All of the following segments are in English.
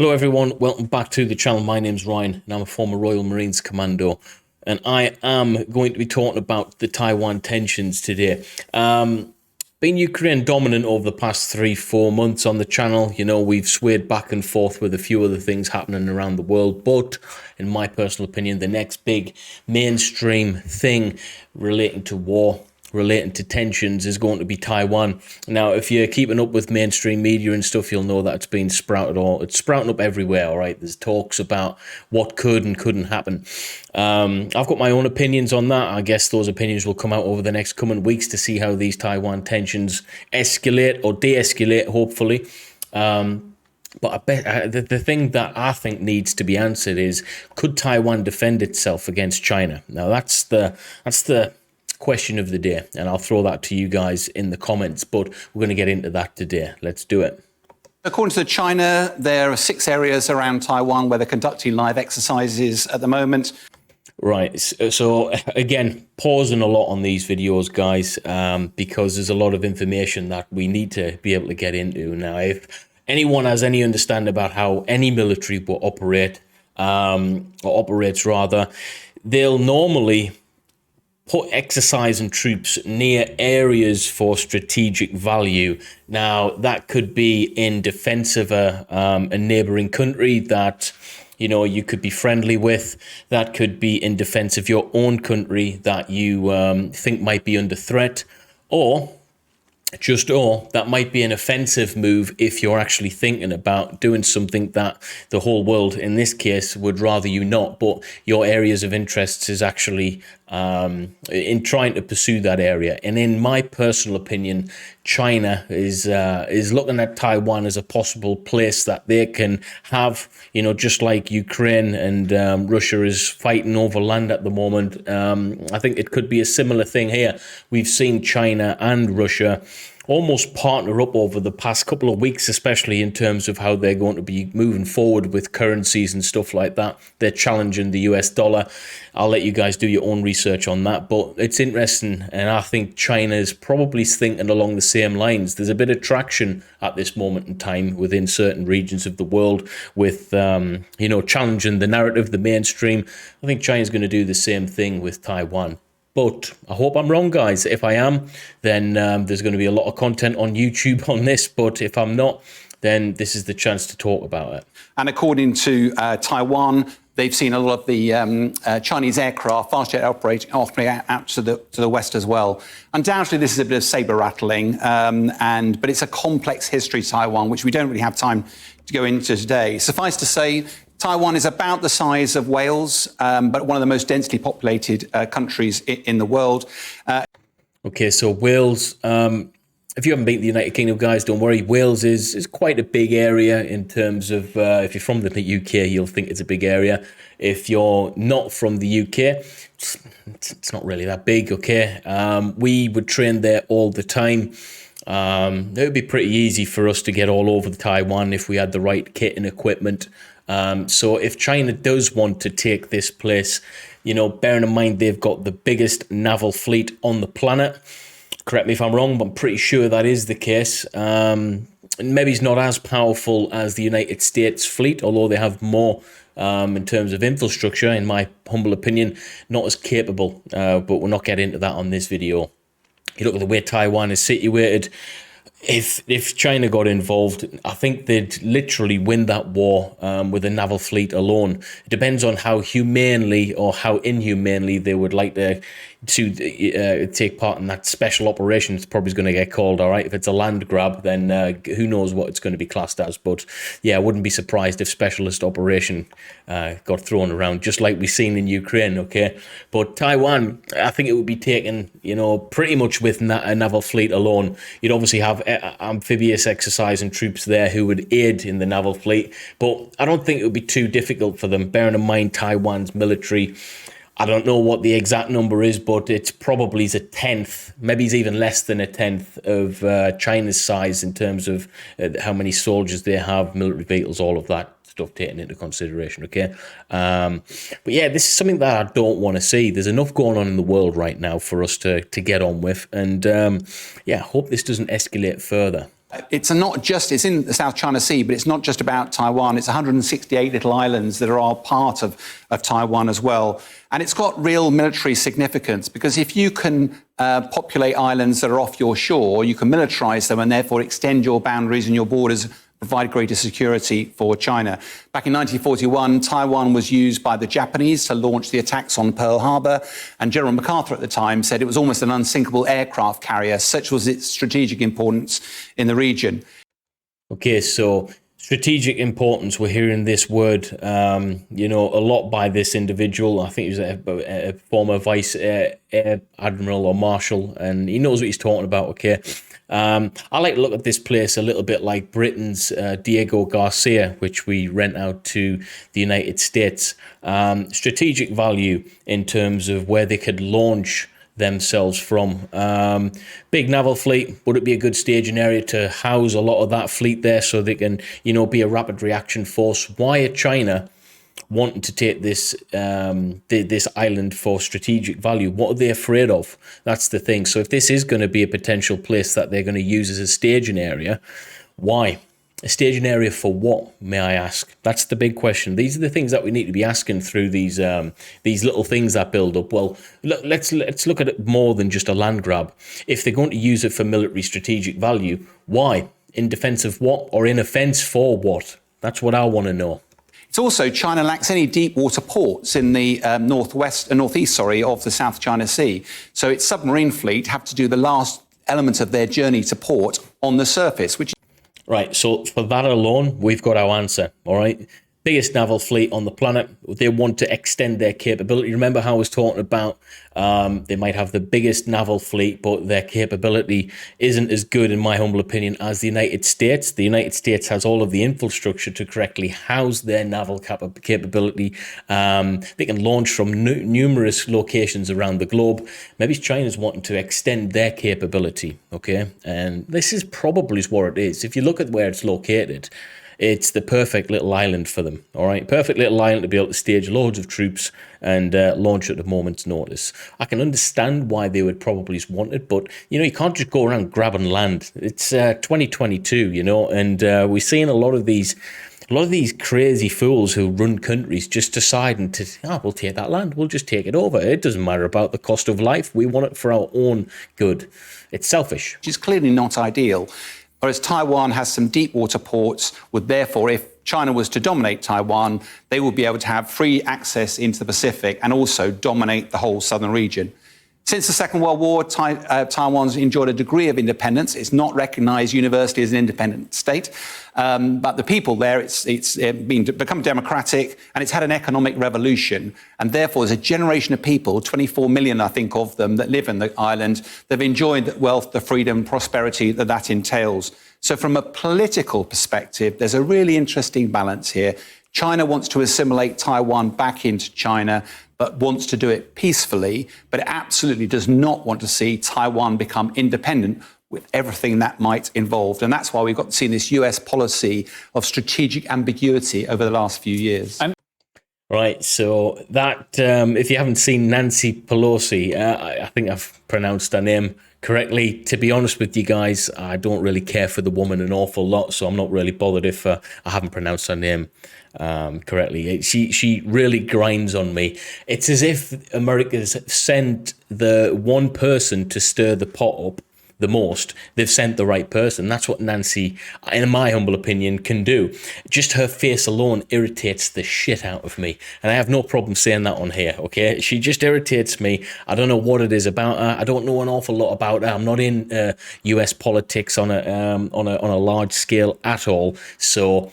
Hello everyone, welcome back to the channel. My name's Ryan and I'm a former Royal Marines Commando, and I am going to be talking about the Taiwan tensions today. Been Ukraine dominant over the past 3-4 months on the channel. You know, we've swayed back and forth with a few other things happening around the world, but in my personal opinion, the next big mainstream thing relating to war, relating to tensions, is going to be Taiwan. Now, if you're keeping up with mainstream media and stuff, you'll know that it's been sprouted, or it's sprouting up everywhere. All right, there's talks about what could and couldn't happen. I've got my own opinions on that. I guess those opinions will come out over the next coming weeks to see how these Taiwan tensions escalate or de-escalate, hopefully. But I bet the thing that I think needs to be answered is, could Taiwan defend itself against China? Now, that's the question of the day, and I'll throw that to you guys in the comments, but we're going to get into that today. Let's do it. According to China, there are 6 areas around Taiwan where they're conducting live exercises at the moment. Right, so again, pausing a lot on these videos, guys, because there's a lot of information that we need to be able to get into. Now, if anyone has any understanding about how any military will operate, or operates rather, they'll normally put exercising troops near areas for strategic value. Now, that could be in defense of a neighboring country that, you know, you could be friendly with. That could be in defense of your own country that you think might be under threat, or that might be an offensive move if you're actually thinking about doing something that the whole world, in this case, would rather you not, but your areas of interest is actually in trying to pursue that area. And in my personal opinion, China is looking at Taiwan as a possible place that they can have, you know, just like Ukraine and Russia is fighting over land at the moment. I think it could be a similar thing here. We've seen China and Russia almost partner up over the past couple of weeks, especially in terms of how they're going to be moving forward with currencies and stuff like that. They're challenging the US dollar. I'll let you guys do your own research on that, but it's interesting, and I think China is probably thinking along the same lines. There's a bit of traction at this moment in time within certain regions of the world with, you know, challenging the narrative, the mainstream. I think China's going to do the same thing with Taiwan. But I hope I'm wrong, guys. If I am, then there's going to be a lot of content on YouTube on this. But if I'm not, then this is the chance to talk about it. And according to Taiwan, they've seen a lot of the Chinese aircraft, fast jet operating out to the west as well. Undoubtedly, this is a bit of saber rattling, but it's a complex history, Taiwan, which we don't really have time to go into today. Suffice to say, Taiwan is about the size of Wales, but one of the most densely populated countries in the world. Okay, so Wales, if you haven't been to the United Kingdom, guys, don't worry. Wales is quite a big area in terms of, if you're from the UK, you'll think it's a big area. If you're not from the UK, it's not really that big, okay? We would train there all the time. It would be pretty easy for us to get all over Taiwan if we had the right kit and equipment. So if China does want to take this place, you know, bearing in mind they've got the biggest naval fleet on the planet. Correct me if I'm wrong, but I'm pretty sure that is the case. Maybe it's not as powerful as the United States fleet, although they have more in terms of infrastructure, in my humble opinion, not as capable. But we'll not get into that on this video. You look at the way Taiwan is situated. If China got involved, I think they'd literally win that war with a naval fleet alone. It depends on how humanely or how inhumanely they would like to take part in that special operation. It's probably going to get called, all right? If it's a land grab, then who knows what it's going to be classed as. But yeah, I wouldn't be surprised if specialist operation got thrown around, just like we've seen in Ukraine, okay? But Taiwan, I think it would be taken, you know, pretty much with a naval fleet alone. You'd obviously have amphibious exercising troops there who would aid in the naval fleet, but I don't think it would be too difficult for them, bearing in mind Taiwan's military. I don't know what the exact number is, but it's probably a tenth, maybe it's even less than a tenth of China's size in terms of how many soldiers they have, military vehicles, all of that stuff taken into consideration, okay? But yeah, this is something that I don't want to see. There's enough going on in the world right now for us to get on with. And yeah, I hope this doesn't escalate further. It's in the South China Sea, but it's not just about Taiwan. It's 168 little islands that are all part of Taiwan as well. And it's got real military significance because if you can populate islands that are off your shore, you can militarize them and therefore extend your boundaries and your borders, provide greater security for China. Back in 1941, Taiwan was used by the Japanese to launch the attacks on Pearl Harbor, and General MacArthur at the time said it was almost an unsinkable aircraft carrier, such was its strategic importance in the region. Okay, so strategic importance, we're hearing this word, a lot by this individual. I think he was a former Vice Air Admiral or Marshal, and he knows what he's talking about, okay? I like to look at this place a little bit like Britain's Diego Garcia, which we rent out to the United States. Strategic value in terms of where they could launch themselves from. Big naval fleet, would it be a good staging area to house a lot of that fleet there so they can, be a rapid reaction force? Why are China wanting to take this this island for strategic value? What are they afraid of? That's the thing. So if this is going to be a potential place that they're going to use as a staging area, why? A staging area for what, may I ask? That's the big question. These are the things that we need to be asking through these little things that build up. Well, let's look at it more than just a land grab. If they're going to use it for military strategic value, why? In defense of what, or in offense for what? That's what I want to know. It's also, China lacks any deep water ports in the northeast of the South China Sea. So its submarine fleet have to do the last element of their journey to port on the surface, which... Right, so for that alone, we've got our answer, all right? Biggest naval fleet on the planet. They want to extend their capability. Remember how I was talking about they might have the biggest naval fleet, but their capability isn't as good, in my humble opinion, as the United States. The United States has all of the infrastructure to correctly house their naval capability. They can launch from numerous locations around the globe. Maybe China's wanting to extend their capability, okay? And this is probably what it is. If you look at where it's located, it's the perfect little island for them, all right? Perfect little island to be able to stage loads of troops and launch at a moment's notice. I can understand why they would probably want it, but, you can't just go around grabbing land. It's 2022, and we're seeing a lot of these crazy fools who run countries just deciding to, we'll take that land, we'll just take it over. It doesn't matter about the cost of life. We want it for our own good. It's selfish. Which is clearly not ideal. Whereas Taiwan has some deep water ports, would therefore, if China was to dominate Taiwan, they would be able to have free access into the Pacific and also dominate the whole southern region. Since the Second World War, Taiwan's enjoyed a degree of independence. It's not recognised universally as an independent state, but the people there, it's become democratic, and it's had an economic revolution. And therefore, there's a generation of people, 24 million, I think, of them, that live in the island, that have enjoyed the wealth, the freedom, prosperity that entails. So from a political perspective, there's a really interesting balance here. China wants to assimilate Taiwan back into China, but wants to do it peacefully, but it absolutely does not want to see Taiwan become independent with everything that might involve. And that's why we've got to see this US policy of strategic ambiguity over the last few years. Right, so that, if you haven't seen Nancy Pelosi, I think I've pronounced her name correctly. To be honest with you guys, I don't really care for the woman an awful lot, so I'm not really bothered if I haven't pronounced her name correctly. She really grinds on me. It's as if America's sent the one person to stir the pot up the most. They've sent the right person. That's what Nancy, in my humble opinion, can do. Just her face alone irritates the shit out of me, and I have no problem saying that on here, okay? She just irritates me. I don't know what it is about her. I don't know an awful lot about her. I'm not in US politics on a large scale at all. So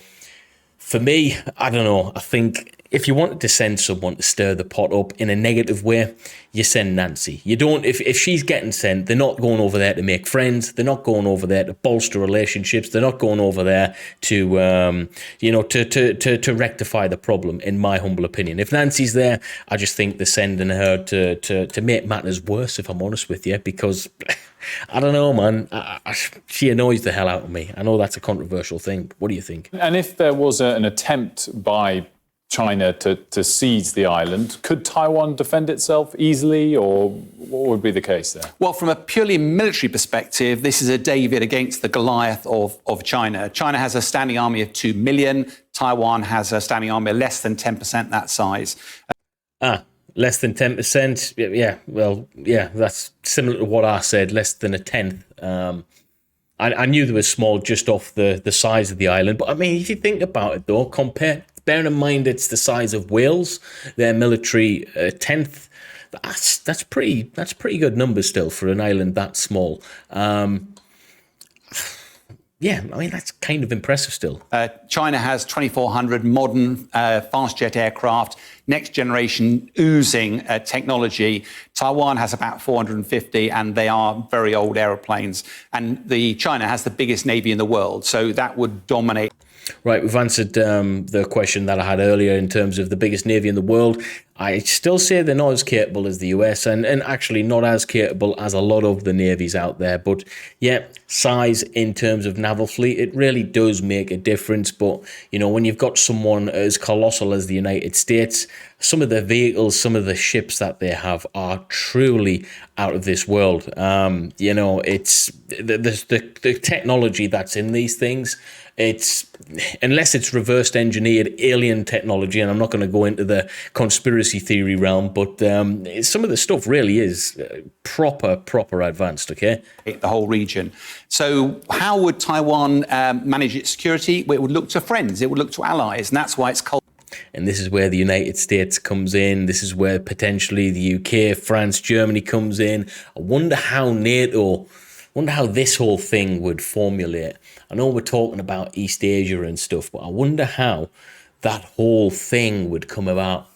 for me, I don't know. I think if you wanted to send someone to stir the pot up in a negative way, you send Nancy. You don't. If she's getting sent, they're not going over there to make friends. They're not going over there to bolster relationships. They're not going over there to to rectify the problem. In my humble opinion, if Nancy's there, I just think they're sending her to make matters worse. If I'm honest with you, because I don't know, man. She annoys the hell out of me. I know that's a controversial thing. But what do you think? And if there was an attempt by China to seize the island. Could Taiwan defend itself easily, or what would be the case there? Well, from a purely military perspective, this is a David against the Goliath of China. China has a standing army of 2 million. Taiwan has a standing army of less than 10% that size. Less than 10%. Yeah, well, yeah, that's similar to what I said, less than a tenth. I knew they were small just off the size of the island. But I mean, if you think about it, though, bearing in mind it's the size of Wales, their military tenth, that's pretty good numbers still for an island that small. Yeah, I mean, that's kind of impressive still. China has 2,400 modern fast jet aircraft, next generation oozing technology. Taiwan has about 450, and they are very old aeroplanes. And China has the biggest navy in the world, so that would dominate. Right, we've answered the question that I had earlier in terms of the biggest navy in the world. I still say they're not as capable as the US and actually not as capable as a lot of the navies out there. But yeah, size in terms of naval fleet, it really does make a difference. But, you know, when you've got someone as colossal as the United States, some of the vehicles, some of the ships that they have are truly out of this world. You know, it's the technology that's in these things. It's unless it's reversed engineered alien technology, and I'm not going to go into the conspiracy theory realm, but some of the stuff really is proper advanced. Okay, the whole region. So how would Taiwan manage its security? Well, it would look to friends, it would look to allies, and that's why it's cold. And this is where the United States comes in. This is where potentially the UK, France, Germany comes in. I wonder how this whole thing would formulate. I know we're talking about East Asia and stuff, but I wonder how that whole thing would come about.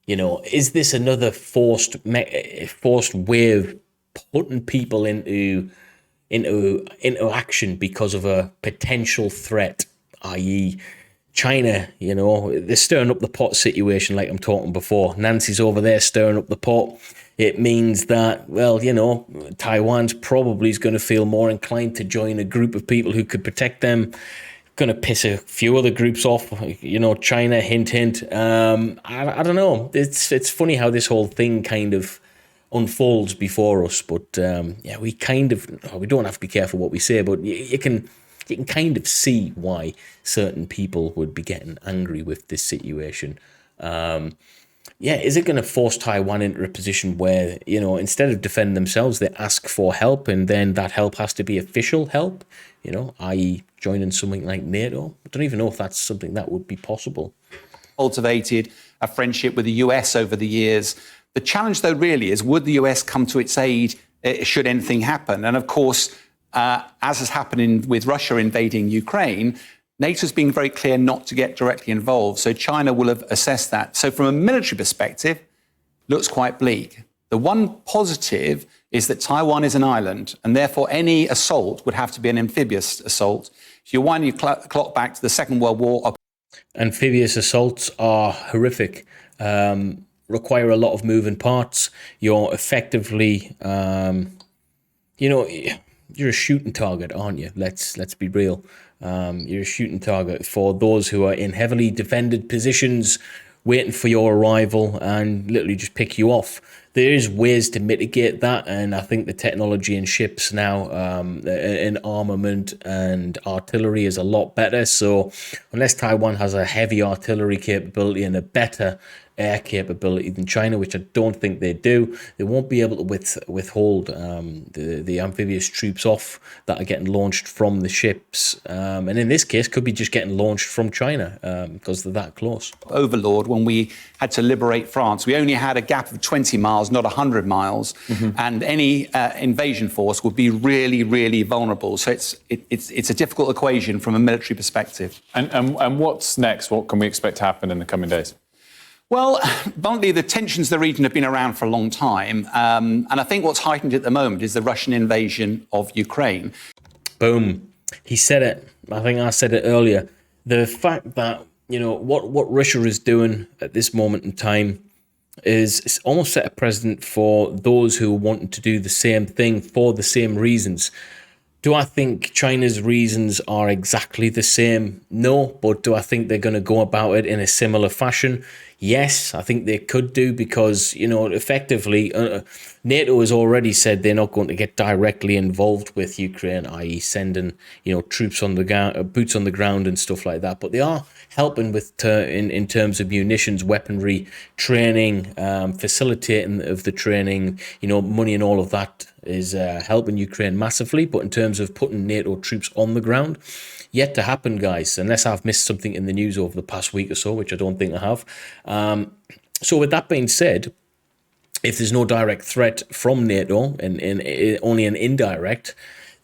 You know, is this another forced way of putting people into action because of a potential threat, i.e., China? You know, they're stirring up the pot situation like I'm talking before. Nancy's over there stirring up the pot. It means that, well, you know, Taiwan's probably is going to feel more inclined to join a group of people who could protect them. Going to piss a few other groups off, you know, China, hint, hint. I don't know. It's funny how this whole thing kind of unfolds before us. But, yeah, we don't have to be careful what we say, but you can kind of see why certain people would be getting angry with this situation. Yeah, is it going to force Taiwan into a position where, you know, instead of defending themselves, they ask for help, and then that help has to be official help, you know, i.e. joining something like NATO? I don't even know if that's something that would be possible. Cultivated a friendship with the US over the years. The challenge, though, really is, would the US come to its aid should anything happen? And of course, as has happened with Russia invading Ukraine, NATO's been very clear not to get directly involved. So China will have assessed that. So from a military perspective, looks quite bleak. The one positive is that Taiwan is an island, and therefore any assault would have to be an amphibious assault. If you wind your clock back to the Second World War... Amphibious assaults are horrific, require a lot of moving parts. You're effectively, you know, you're a shooting target, aren't you? Let's be real. You're a shooting target for those who are in heavily defended positions, waiting for your arrival and literally just pick you off. There is ways to mitigate that, and I think the technology in ships now, in armament and artillery, is a lot better. So unless Taiwan has a heavy artillery capability and a better air capability than China, which I don't think they do, they won't be able to withhold the amphibious troops off that are getting launched from the ships. And in this case, could be just getting launched from China because they're that close. Overlord, when we had to liberate France, we only had a gap of 20 miles, not 100 miles. Mm-hmm. And any invasion force would be really, really vulnerable. So it's a difficult equation from a military perspective. And what's next? What can we expect to happen in the coming days? Well, bluntly, the tensions in the region have been around for a long time. And I think what's heightened at the moment is the Russian invasion of Ukraine. Boom. He said it. I think I said it earlier. The fact that, you know, what Russia is doing at this moment in time is it's almost set a precedent for those who want to do the same thing for the same reasons. Do I think China's reasons are exactly the same? No. But do I think they're going to go about it in a similar fashion? Yes, I think they could do, because, effectively, NATO has already said they're not going to get directly involved with Ukraine, i.e. sending, troops on the ground, boots on the ground and stuff like that. But they are helping with in terms of munitions, weaponry, training, facilitating of the training, money and all of that is helping Ukraine massively. But in terms of putting NATO troops on the ground, yet to happen, guys, unless I've missed something in the news over the past week or so, which I don't think I have. So with that being said, if there's no direct threat from NATO and only an indirect,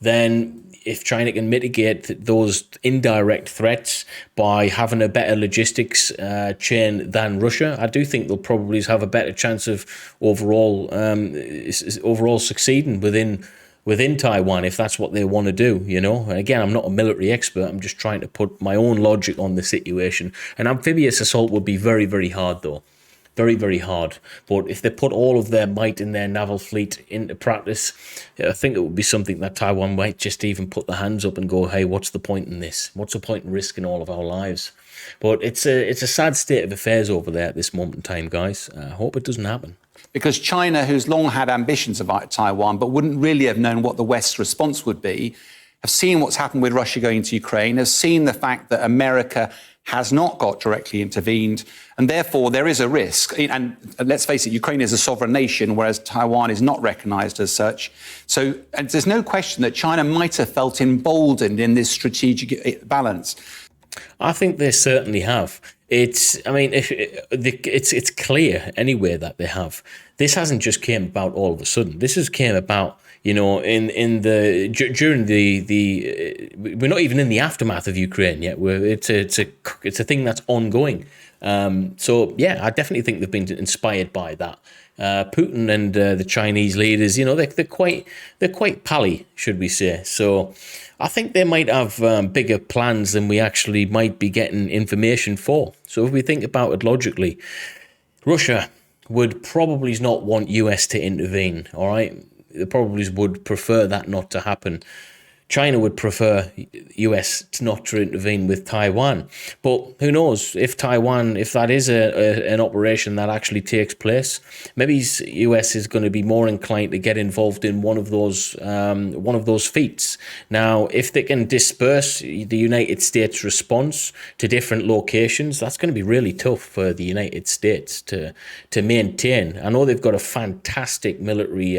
then if China can mitigate those indirect threats by having a better logistics chain than Russia, I do think they'll probably have a better chance of overall succeeding within Taiwan, if that's what they want to do, And again, I'm not a military expert. I'm just trying to put my own logic on the situation. An amphibious assault would be very, very hard, though. Very, very hard. But if they put all of their might in their naval fleet into practice, I think it would be something that Taiwan might just even put their hands up and go, hey, what's the point in this? What's the point in risking all of our lives? But it's a sad state of affairs over there at this moment in time, guys. I hope it doesn't happen. Because China, who's long had ambitions about Taiwan, but wouldn't really have known what the West's response would be, have seen what's happened with Russia going to Ukraine, have seen the fact that America has not got directly intervened, and therefore there is a risk. And let's face it, Ukraine is a sovereign nation, whereas Taiwan is not recognised as such. So and there's no question that China might have felt emboldened in this strategic balance. I think they certainly have. It's clear anyway that they have. This hasn't just came about all of a sudden. This has came about, during the we're not even in the aftermath of Ukraine yet. It's a thing that's ongoing. So yeah, I definitely think they've been inspired by that. Putin and the Chinese leaders, they're quite pally, should we say? So I think they might have bigger plans than we actually might be getting information for. So if we think about it logically, Russia would probably not want US to intervene. All right, they probably would prefer that not to happen. China would prefer US not to intervene with Taiwan. But who knows, if that is an operation that actually takes place, maybe US is going to be more inclined to get involved in one of those feats. Now, if they can disperse the United States response to different locations, that's going to be really tough for the United States to maintain. I know they've got a fantastic military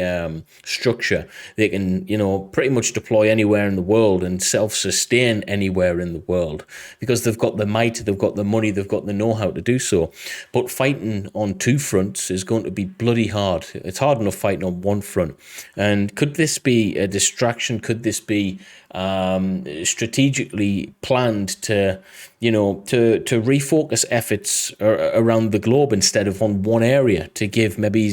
structure. They can, pretty much deploy anywhere in the world and self-sustain anywhere in the world because they've got the might, they've got the money, they've got the know-how to do so. But fighting on two fronts is going to be bloody hard. It's hard enough fighting on one front. And could this be a distraction? Could this be strategically planned to refocus efforts around the globe instead of on one area to give maybe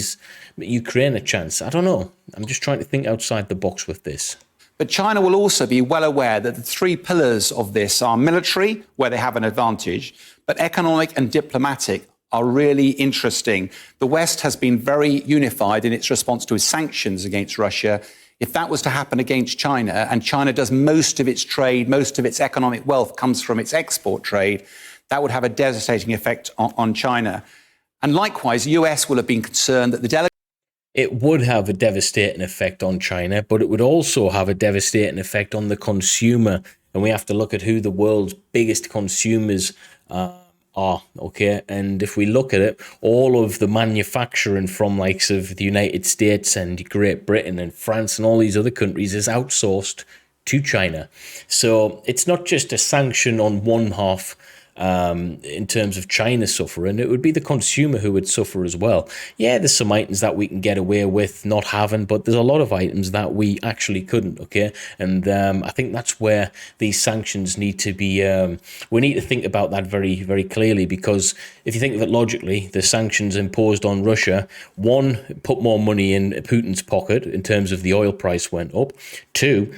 Ukraine a chance? I don't know. I'm just trying to think outside the box with this. But China will also be well aware that the three pillars of this are military, where they have an advantage, but economic and diplomatic are really interesting. The West has been very unified in its response to sanctions against Russia. If that was to happen against China, and China does most of its trade, most of its economic wealth comes from its export trade, that would have a devastating effect on China. And likewise, the US will have been concerned that it would have a devastating effect on China, but it would also have a devastating effect on the consumer. And we have to look at who the world's biggest consumers are, okay? And if we look at it, all of the manufacturing from likes of the United States and Great Britain and France and all these other countries is outsourced to China. So it's not just a sanction on one half in terms of China suffering, it would be the consumer who would suffer as well. Yeah, there's some items that we can get away with not having, but there's a lot of items that we actually couldn't, okay? And I think that's where these sanctions need to be, we need to think about that very, very clearly, because if you think of it logically, the sanctions imposed on Russia, one, put more money in Putin's pocket in terms of the oil price went up. Two,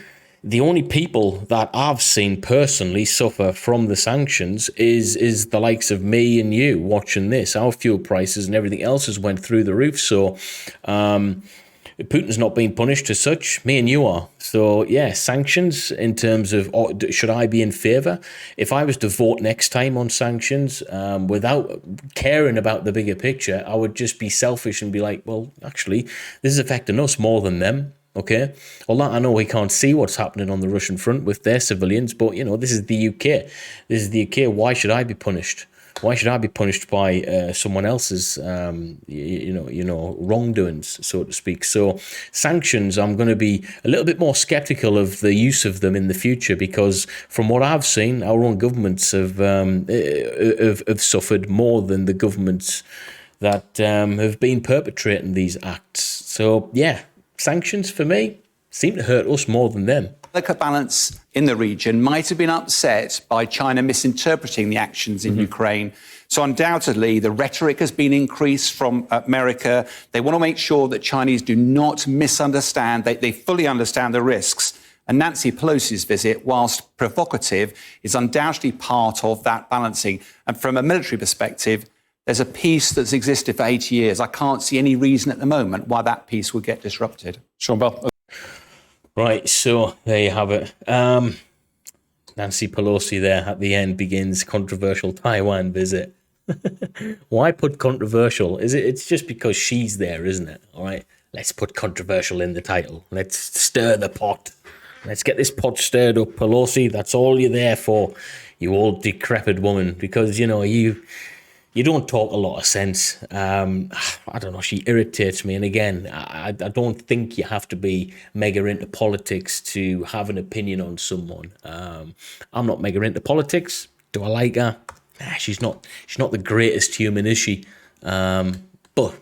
the only people that I've seen personally suffer from the sanctions is the likes of me and you watching this. Our fuel prices and everything else has went through the roof. So Putin's not being punished as such. Me and you are. So, yeah, sanctions in terms of, should I be in favour? If I was to vote next time on sanctions without caring about the bigger picture, I would just be selfish and be like, well, actually, this is affecting us more than them. Okay, well, I know we can't see what's happening on the Russian front with their civilians, but, this is the UK. This is the UK. Why should I be punished? Why should I be punished by someone else's, wrongdoings, so to speak? So sanctions, I'm going to be a little bit more skeptical of the use of them in the future, because from what I've seen, our own governments have suffered more than the governments that have been perpetrating these acts. So, yeah, sanctions for me seem to hurt us more than them. Delicate balance in the region might have been upset by China misinterpreting the actions in Ukraine. So undoubtedly, the rhetoric has been increased from America. They want to make sure that Chinese do not misunderstand. They fully understand the risks. And Nancy Pelosi's visit, whilst provocative, is undoubtedly part of that balancing. And from a military perspective, there's a peace that's existed for 80 years. I can't see any reason at the moment why that peace would get disrupted. Sean Bell. Right, so there you have it. Nancy Pelosi there at the end begins controversial Taiwan visit. Why put controversial? It's just because she's there, isn't it? All right, let's put controversial in the title. Let's stir the pot. Let's get this pot stirred up, Pelosi. That's all you're there for, you old decrepit woman, because, you don't talk a lot of sense. I don't know, she irritates me. And again, I don't think you have to be mega into politics to have an opinion on someone. I'm not mega into politics. Do I like her? She's not the greatest human, is she? But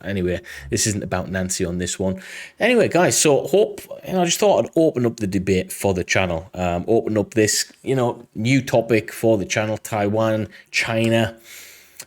anyway, this isn't about Nancy on this one. Anyway, guys, so I just thought I'd open up the debate for the channel. Open up this, new topic for the channel, Taiwan, China.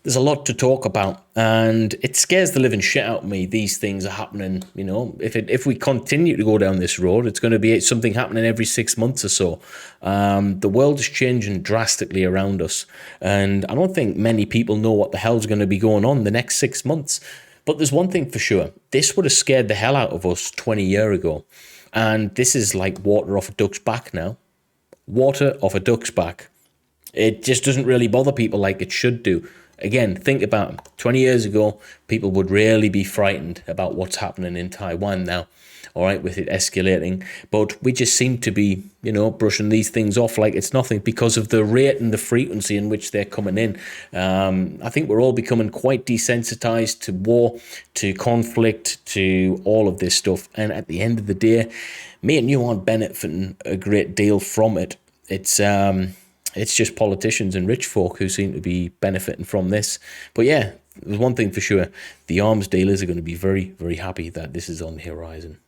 There's a lot to talk about, and it scares the living shit out of me. These things are happening, if we continue to go down this road, it's going to be something happening every 6 months or so. The world is changing drastically around us, and I don't think many people know what the hell's going to be going on the next 6 months. But there's one thing for sure. This would have scared the hell out of us 20 years ago, and this is like water off a duck's back now. Water off a duck's back. It just doesn't really bother people like it should do. Again, think about it. 20 years ago, people would really be frightened about what's happening in Taiwan now, all right, with it escalating. But we just seem to be, brushing these things off like it's nothing because of the rate and the frequency in which they're coming in. I think we're all becoming quite desensitized to war, to conflict, to all of this stuff. And at the end of the day, me and you aren't benefiting a great deal from it. It's just politicians and rich folk who seem to be benefiting from this. But yeah, there's one thing for sure. The arms dealers are going to be very, very happy that this is on the horizon.